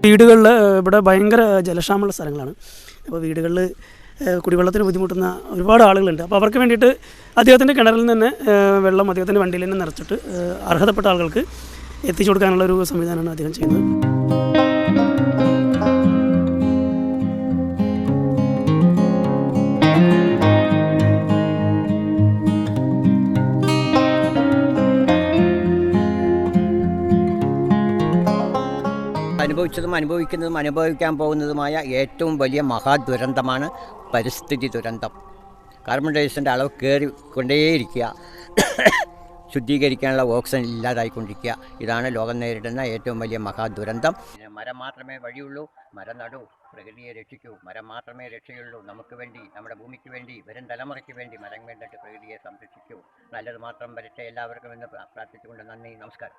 വീടുകളിൽ ഇവിടെ ഭയങ്കര ജലക്ഷാമമുള്ള സ്ഥലങ്ങളാണ്. അപ്പോൾ വീടുകളിൽ കുടിവെള്ളത്തിന് ബുദ്ധിമുട്ടുന്ന ഒരുപാട് ആളുകളുണ്ട്. അപ്പോൾ അവർക്ക് വേണ്ടിയിട്ട് അദ്ദേഹത്തിൻ്റെ കിണറിൽ നിന്ന് തന്നെ വെള്ളം അദ്ദേഹത്തിൻ്റെ വണ്ടിയിൽ തന്നെ നിറച്ചിട്ട് അർഹതപ്പെട്ട ആളുകൾക്ക് എത്തിച്ചു കൊടുക്കാനുള്ളൊരു സംവിധാനമാണ് അദ്ദേഹം ചെയ്യുന്നത്. അനുഭവിച്ചതും അനുഭവിക്കുന്നതും അനുഭവിക്കാൻ പോകുന്നതുമായ ഏറ്റവും വലിയ മഹാദുരന്തമാണ് പരിസ്ഥിതി ദുരന്തം. കാർബൺ ഡയോക്സൈഡിൻ്റെ അളവ് കയറിക്കൊണ്ടേയിരിക്കുക, ശുദ്ധീകരിക്കാനുള്ള ഓക്സിജൻ ഇല്ലാതായിക്കൊണ്ടിരിക്കുക. ഇതാണ് ലോകം നേരിടുന്ന ഏറ്റവും വലിയ മഹാദുരന്തം. മരം മാത്രമേ വഴിയുള്ളൂ. മരം നടൂ, പ്രകൃതിയെ രക്ഷിക്കൂ. മരം മാത്രമേ രക്ഷയുള്ളൂ. നമുക്ക് വേണ്ടി, നമ്മുടെ ഭൂമിക്ക് വേണ്ടി, വരും തലമുറയ്ക്ക് വേണ്ടി മരം വേണ്ടിയിട്ട് പ്രകൃതിയെ സംരക്ഷിക്കൂ. നല്ലത് മാത്രം വരട്ടെ എല്ലാവർക്കും എന്ന് പ്രാർത്ഥിച്ചുകൊണ്ട് നന്ദി, നമസ്കാരം.